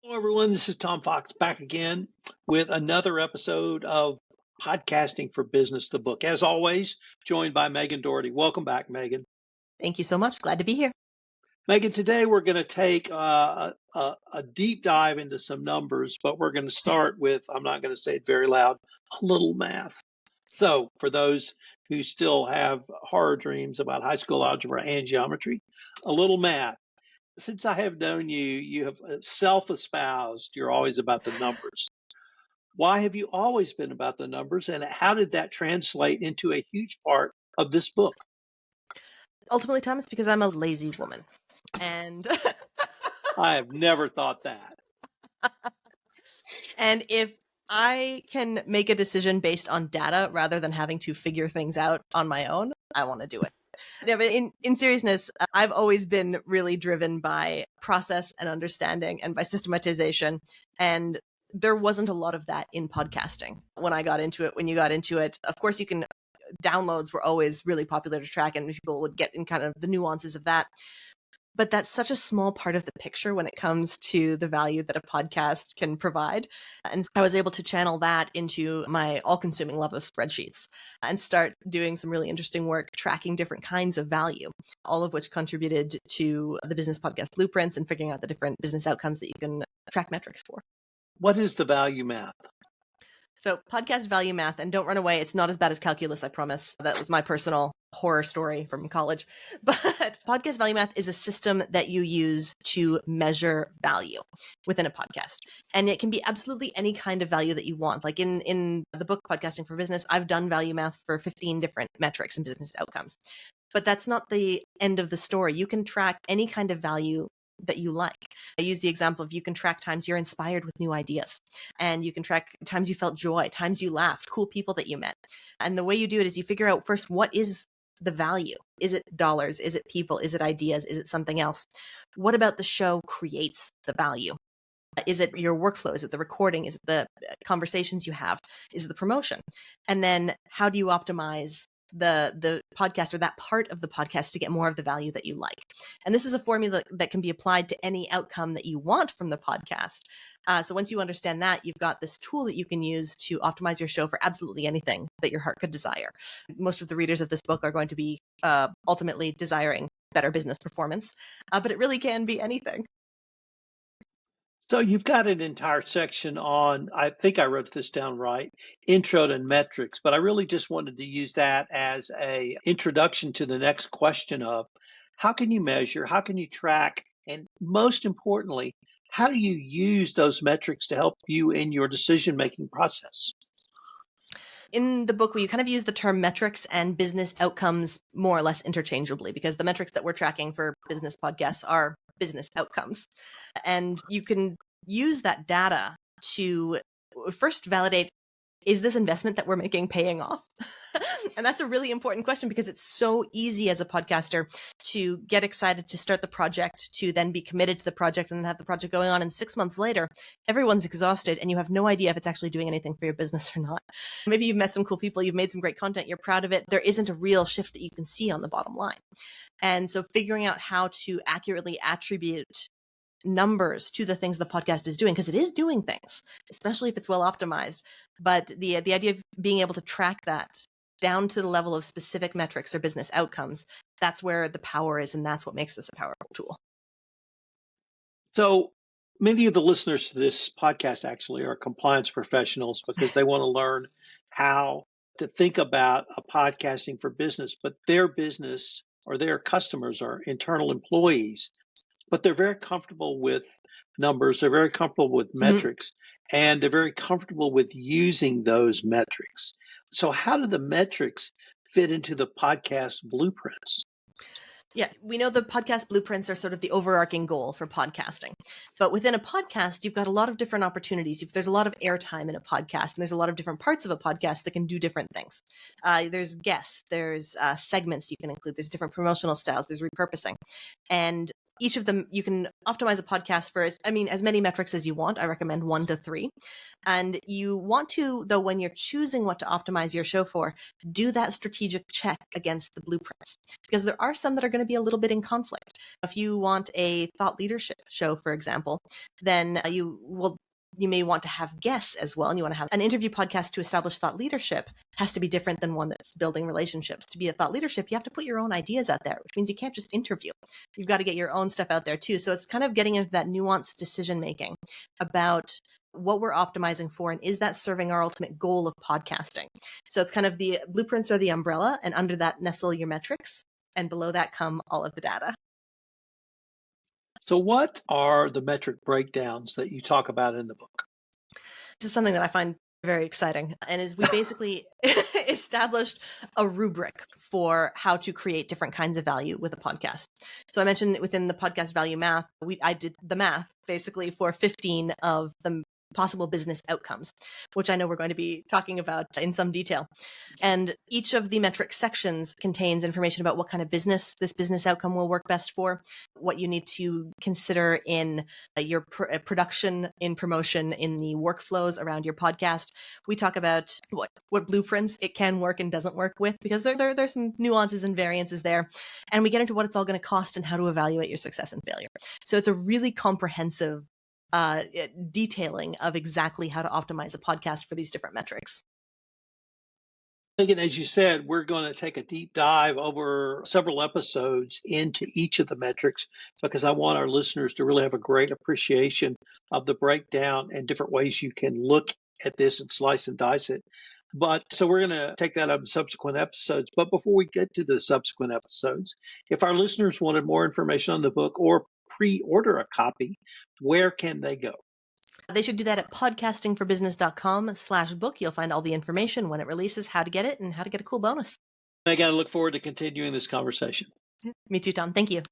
Hello, everyone. This is Tom Fox back again with another episode of Podcasting for Business, the book. As always, joined by Megan Dougherty. Welcome back, Megan. Thank you so much. Glad to be here. Megan, today we're going to take a deep dive into some numbers, but we're going to start with, I'm not going to say it very loud, a little math. So for those who still have horror dreams about high school algebra and geometry, a little math. Since I have known you, you have self-espoused you're always about the numbers. Why have you always been about the numbers, and how did that translate into a huge part of this book? Ultimately, Tom, it's because I'm a lazy woman. And I have never thought that. and if I can make a decision based on data rather than having to figure things out on my own, I want to do it. Yeah, but in seriousness, I've always been really driven by process and understanding and by systematization. And there wasn't a lot of that in podcasting when I got into it. When you got into it, of course, downloads were always really popular to track, and people would get in kind of the nuances of that. But that's such a small part of the picture when it comes to the value that a podcast can provide. And I was able to channel that into my all-consuming love of spreadsheets and start doing some really interesting work tracking different kinds of value, all of which contributed to the business podcast blueprints and figuring out the different business outcomes that you can track metrics for. What is the value math? So podcast value math, and don't run away, it's not as bad as calculus, I promise. That was my personal horror story from college. But podcast value math is a system that you use to measure value within a podcast. And it can be absolutely any kind of value that you want. Like in the book, Podcasting for Business, I've done value math for 15 different metrics and business outcomes. But that's not the end of the story. You can track any kind of value that you like. I use the example of you can track times you're inspired with new ideas, and you can track times you felt joy, times you laughed, cool people that you met. And the way you do it is you figure out first, what is the value? Is it dollars? Is it people? Is it ideas? Is it something else? What about the show creates the value? Is it your workflow? Is it the recording? Is it the conversations you have? Is it the promotion? And then how do you optimize the podcast or that part of the podcast to get more of the value that you like? And this is a formula that can be applied to any outcome that you want from the podcast. So once you understand that, you've got this tool that you can use to optimize your show for absolutely anything that your heart could desire. Most of the readers of this book are going to be ultimately desiring better business performance, but it really can be anything. So you've got an entire section on, I think I wrote this down right, intro to metrics, but I really just wanted to use that as a introduction to the next question of how can you measure, how can you track, and most importantly, how do you use those metrics to help you in your decision-making process? In the book, we kind of use the term metrics and business outcomes more or less interchangeably, because the metrics that we're tracking for business podcasts are business outcomes. And you can use that data to first validate, is this investment that we're making paying off? And that's a really important question, because it's so easy as a podcaster to get excited to start the project, to then be committed to the project and then have the project going on. And 6 months later, everyone's exhausted and you have no idea if it's actually doing anything for your business or not. Maybe you've met some cool people, you've made some great content, you're proud of it. There isn't a real shift that you can see on the bottom line. And so figuring out how to accurately attribute numbers to the things the podcast is doing, because it is doing things, especially if it's well optimized. But the idea of being able to track that down to the level of specific metrics or business outcomes, that's where the power is, and that's what makes this a powerful tool. So many of the listeners to this podcast actually are compliance professionals because they want to learn how to think about a podcasting for business, but their business or their customers are internal employees, but they're very comfortable with numbers, they're very comfortable with metrics, and they're very comfortable with using those metrics. So how do the metrics fit into the podcast blueprints? Yeah, we know the podcast blueprints are sort of the overarching goal for podcasting. But within a podcast, you've got a lot of different opportunities. There's a lot of airtime in a podcast, and there's a lot of different parts of a podcast that can do different things. There's guests, there's segments you can include, there's different promotional styles, there's repurposing. And each of them, you can optimize a podcast for as many metrics as you want. I recommend 1 to 3. And you want to, though, when you're choosing what to optimize your show for, do that strategic check against the blueprints, because there are some that are going to be a little bit in conflict. If you want a thought leadership show, for example, then you may want to have guests as well. And you want to have an interview podcast to establish thought leadership has to be different than one that's building relationships. To be a thought leadership, you have to put your own ideas out there, which means you can't just interview. You've got to get your own stuff out there too. So it's kind of getting into that nuanced decision making about what we're optimizing for, and is that serving our ultimate goal of podcasting? So it's kind of the blueprints are the umbrella, and under that nestle your metrics, and below that come all of the data. So what are the metric breakdowns that you talk about in the book? This is something that I find very exciting, and is we basically established a rubric for how to create different kinds of value with a podcast. So I mentioned within the podcast value math, I did the math basically for 15 of the possible business outcomes, which I know we're going to be talking about in some detail. And each of the metric sections contains information about what kind of business this business outcome will work best for, what you need to consider in your production, in promotion, in the workflows around your podcast. We talk about what blueprints it can work and doesn't work with, because there's some nuances and variances there. And we get into what it's all going to cost and how to evaluate your success and failure. So it's a really comprehensive detailing of exactly how to optimize a podcast for these different metrics. Again, as you said, we're going to take a deep dive over several episodes into each of the metrics, because I want our listeners to really have a great appreciation of the breakdown and different ways you can look at this and slice and dice it. So we're going to take that up in subsequent episodes. But before we get to the subsequent episodes, if our listeners wanted more information on the book or pre-order a copy, where can they go? They should do that at podcastingforbusiness.com/book. You'll find all the information when it releases, how to get it, and how to get a cool bonus. I got to look forward to continuing this conversation. Me too, Tom. Thank you.